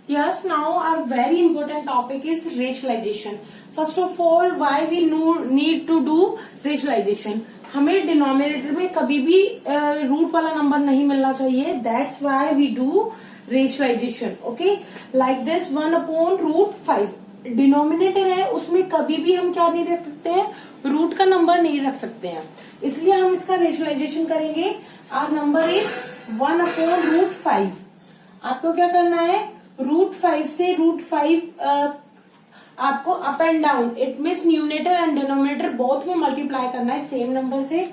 Yes, now our very important topic is rationalization. First of all, why we need to do rationalization? हमें denominator में कभी भी root वाला number नहीं मिलना चाहिए. That's why we do rationalization. Okay, like this 1/√5. Denominator है, उसमें कभी भी हम क्या नहीं रख सकते हैं, रूट का नंबर नहीं रख सकते हैं, इसलिए हम इसका रेशनलाइजेशन करेंगे. Our number is 1/√5. आपको क्या करना है, √5 से √5 आपको up and down, it means numerator and denominator both में मल्टीप्लाई करना है सेम नंबर से.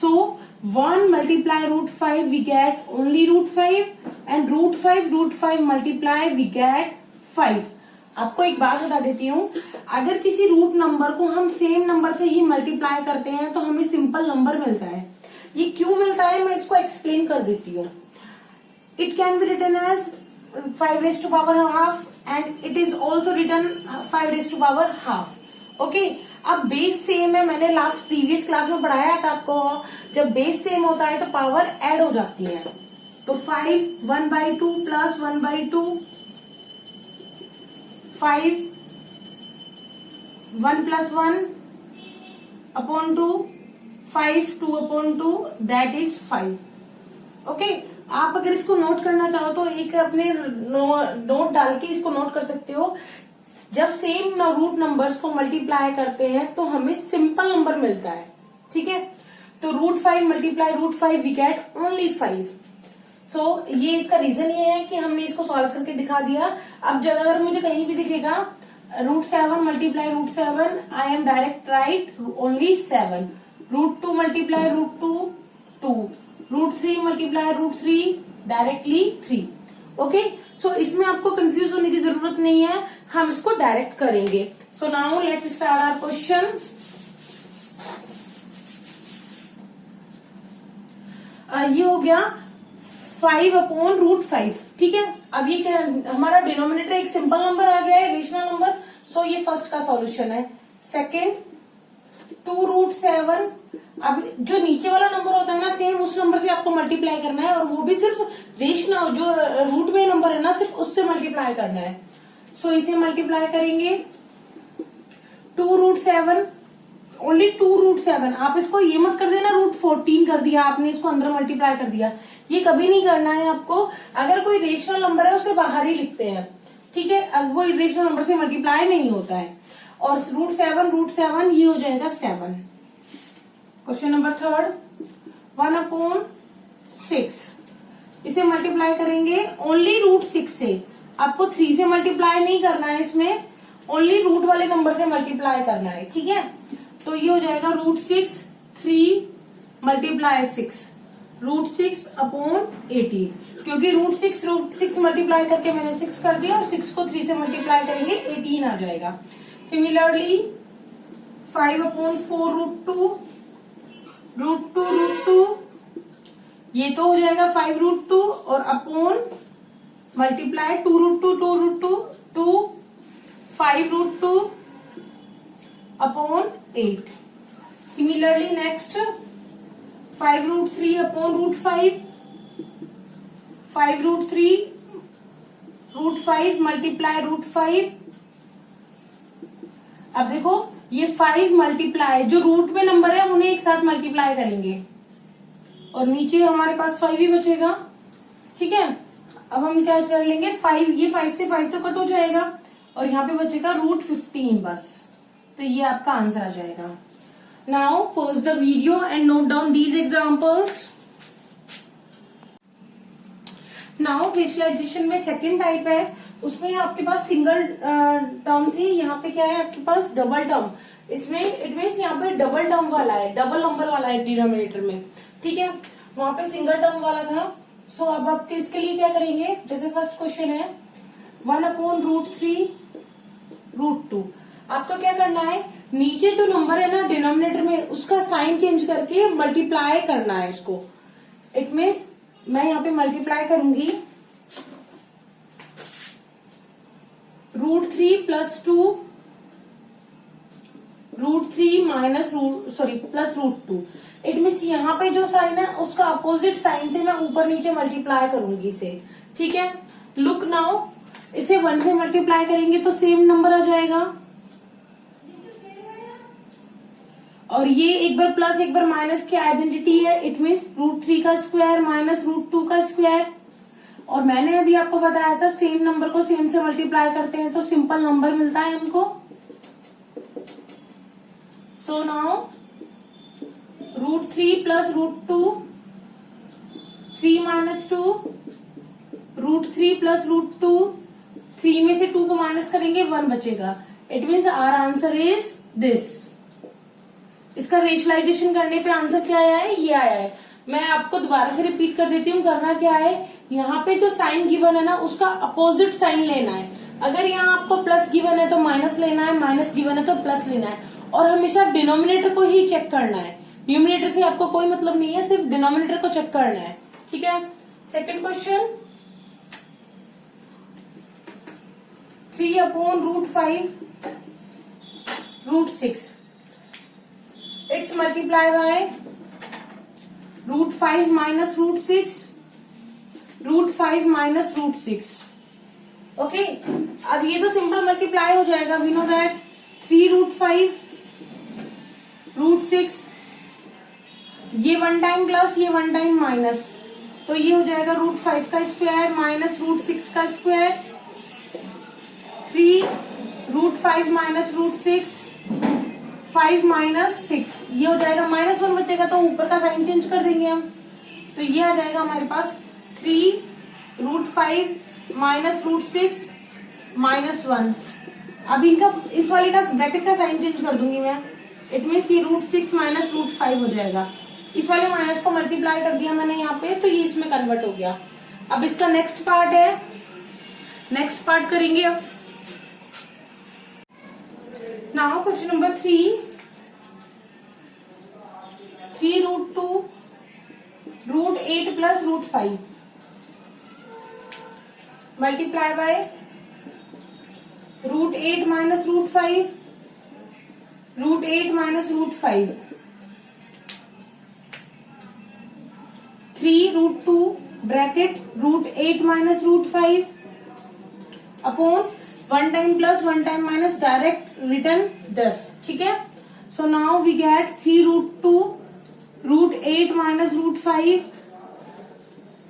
So 1 multiply √5 we get only √5 and √5 multiply we get 5. आपको एक बात बता देती हूँ, अगर किसी रूट नंबर को हम सेम नंबर से ही मल्टीप्लाई करते हैं तो हमें सिंपल नंबर मिलता है. ये क्यों मिलता है, मैं इसको एक्सप्लेन कर देती हूँ. It can be written as 5^½ and it is also written 5^½ okay. अब बेस सेम है, मैंने लास्ट प्रीवियस क्लास में पढ़ाया था आपको, जब बेस सेम होता है तो पावर ऐड हो जाती है. तो 5 1/2 प्लस 1/2 5 1 + 1/2 5 2/2 दैट इज 5. ओके. आप अगर इसको नोट करना चाहो तो एक अपने नोट डाल के इसको नोट कर सकते हो. जब सेम रूट नंबर्स को मल्टीप्लाई करते हैं तो हमें सिंपल नंबर मिलता है. ठीक है, तो √5 मल्टीप्लाई √5 वी गेट ओनली 5. सो ये इसका रीजन ये है कि हमने इसको सॉल्व करके दिखा दिया. अब जब अगर मुझे कहीं भी दिखेगा √7 multiply √7, I am direct write only 7. √2 multiply √2 2. √3 multiply √3 डायरेक्टली 3. ओके. सो इसमें आपको कंफ्यूज होने की जरूरत नहीं है, हम इसको डायरेक्ट करेंगे. So now let's start our question. ये हो गया 5/√5. ठीक है. अब ये क्या, हमारा डिनोमिनेटर एक सिंपल नंबर आ गया है, रेशनल नंबर. सो ये फर्स्ट का सॉल्यूशन है. सेकेंड 2√7. अब जो नीचे वाला नंबर होता है ना, सेम उस नंबर से आपको मल्टीप्लाई करना है, और वो भी सिर्फ रेशनल जो रूट में नंबर है ना, सिर्फ उससे मल्टीप्लाई करना है. सो इसे मल्टीप्लाई करेंगे 2√7 ओनली 2√7. आप इसको ये मत कर देना √14 कर दिया आपने, इसको अंदर मल्टीप्लाई कर दिया, ये कभी नहीं करना है आपको. अगर कोई रेशनल नंबर है उसे बाहर ही लिखते हैं. ठीक है, अब वो रेशनल नंबर से मल्टीप्लाई नहीं होता है. और √7 ये हो जाएगा 7. Question number third 1/6. इसे मल्टीप्लाई करेंगे ओनली √6 से. आपको 3 से मल्टीप्लाई नहीं करना है, इसमें ओनली रूट वाले नंबर से मल्टीप्लाई करना है. ठीक है, तो ये हो जाएगा √6 3 मल्टीप्लाई 6 √6/18. क्योंकि √6 मल्टीप्लाई करके मैंने 6 कर दिया, और 6 को 3 से मल्टीप्लाई करेंगे 18 आ जाएगा. सिमिलरली 5/4 √2 ये तो हो जाएगा 5√2, और upon multiply 2√2 5√2/8. Similarly next 5√3/5 5√3 multiply √5. अब देखो ये 5 मल्टीप्लाई, जो रूट में नंबर है उन्हें एक साथ मल्टीप्लाई करेंगे, और नीचे हमारे पास 5 ही बचेगा. ठीक है, अब हम क्या कर लेंगे, 5 ये 5 से 5 तो कट हो जाएगा, और यहाँ पे बचेगा √15 बस. तो ये आपका आंसर आ जाएगा. Now pause the video and note down these examples. Now rationalisation में सेकेंड टाइप है, उसमें आपके पास सिंगल टर्म थी, यहाँ पे क्या है आपके पास डबल टर्म. इसमें इट मीन्स यहाँ पे डबल टर्म वाला है, डबल नंबर वाला है डिनोमिनेटर में. ठीक है, वहां पे सिंगल टर्म वाला था. सो अब आप इसके लिए क्या करेंगे, जैसे फर्स्ट क्वेश्चन है 1/√3 √2. आपको क्या करना है, नीचे जो नंबर है ना डिनोमिनेटर में, उसका साइन चेंज करके मल्टीप्लाई करना है इसको. इट मीन्स मैं यहाँ पे मल्टीप्लाई करूंगी √3 + 2 √3 माइनस प्लस √2. इट मीन्स यहाँ पे जो साइन है उसका अपोजिट साइन से मैं ऊपर नीचे मल्टीप्लाई करूंगी इसे. ठीक है, लुक नाउ इसे 1 से मल्टीप्लाई करेंगे तो सेम नंबर आ जाएगा, और ये एक बार प्लस एक बार माइनस की आइडेंटिटी है, इट मीन्स √3 का स्क्वायर माइनस √2 का स्क्वायर। और मैंने अभी आपको बताया था सेम नंबर को सेम से मल्टीप्लाई करते हैं तो सिंपल नंबर मिलता है हमको। So now √3 plus √2, 3 minus 2, √3 plus √2, 3 में से 2 को माइनस करेंगे 1 बचेगा। It means our answer is this. इसका रेशलाइजेशन करने पे आंसर क्या आया है, ये आया है। मैं आपको दोबारा से रिपीट कर देती हूँ। करना क्या है, यहाँ पे जो साइन गिवन है ना उसका अपोजिट साइन लेना है। अगर यहाँ आपको प्लस गिवन है तो माइनस लेना है, माइनस गिवन है तो प्लस लेना है, और हमेशा डिनोमिनेटर को ही चेक करना है। न्यूमिनेटर से आपको कोई मतलब नहीं है, सिर्फ डिनोमिनेटर को चेक करना है। ठीक है। Second question, 3/√5 √6, it's multiply by √5 minus √6, √5 minus √6। Okay, अब ये तो सिंपल मल्टीप्लाई हो जाएगा। वी नो दैट 3√5 √6, ये 1 टाइम प्लस, ये 1 टाइम माइनस, तो ये हो जाएगा √5 का स्क्वायर माइनस √6 का स्क्वायर। 3√5 माइनस √6, 5 माइनस 6, ये हो जाएगा -1 बचेगा तो ऊपर का साइन चेंज कर देंगे हम, तो ये आ जाएगा हमारे पास 3√5 माइनस √6 -1। अब इनका इस वाले का ब्रैकेट का साइन चेंज कर दूंगी मैं, इट मीन्स ये √6 माइनस √5 हो जाएगा। इस वाले माइनस को मल्टीप्लाई कर दिया मैंने यहाँ पे, तो ये इसमें कन्वर्ट हो गया। अब इसका नेक्स्ट पार्ट है, नेक्स्ट पार्ट करेंगे अब। Now question number 3, 3√2 √8 plus √5 multiply by √8 minus √5, √8 minus √5, 3√2 bracket √8 minus √5 upon 1 time plus 1 time minus, direct return 10। ठीक है। So now we get 3√2 √8 minus √5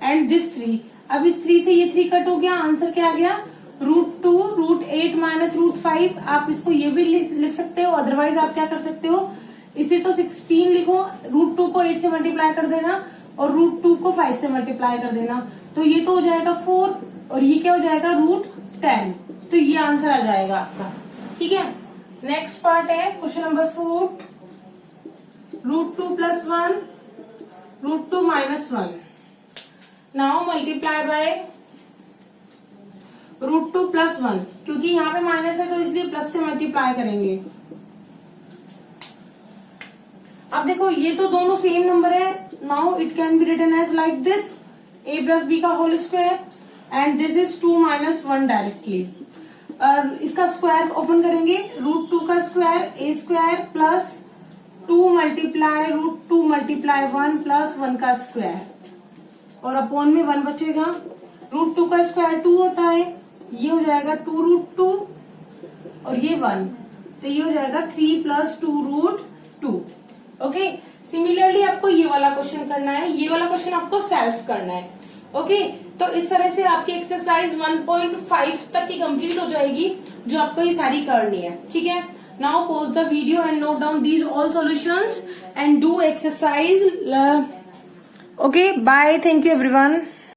and this 3। अब इस 3 से ये 3 कट हो गया, आंसर क्या आ गया, √2 √8 माइनस √5। आप इसको ये भी लिख सकते हो, अदरवाइज आप क्या कर सकते हो, इसे तो 16 लिखो, √2 को 8 से मल्टीप्लाई कर देना और √2 को 5 से मल्टीप्लाई कर देना, तो ये तो हो जाएगा 4 और ये क्या हो जाएगा √10, तो ये आंसर आ जाएगा आपका। ठीक है। नेक्स्ट पार्ट है question number 4, √2 plus 1 √2 minus 1, now multiply by √2 plus 1, क्योंकि यहाँ पे माइनस है तो इसलिए प्लस से मल्टीप्लाई करेंगे। अब देखो ये तो दोनों सेम नंबर है, now it can be written as like this, a plus B का whole square and this is 2 minus 1 directly. और इसका स्क्वायर ओपन करेंगे, √2 का square a square plus 2 multiply √2 multiply 1 plus 1 का स्क्वायर, और अपॉन में 1 बचेगा। √2 का स्क्वायर 2 होता है, ये हो जाएगा 2√2 और ये 1, तो ये हो जाएगा 3 प्लस 2√2। ओके। सिमिलरली आपको ये वाला क्वेश्चन करना है, ये वाला क्वेश्चन आपको सेल्फ करना है। ओके। तो इस तरह से आपकी एक्सरसाइज 1.5 तक की कंप्लीट हो जाएगी, जो आपको ये सारी करनी है। ठीक है। Now pause the video and note down these all solutions and do exercise. Okay, bye, thank you everyone.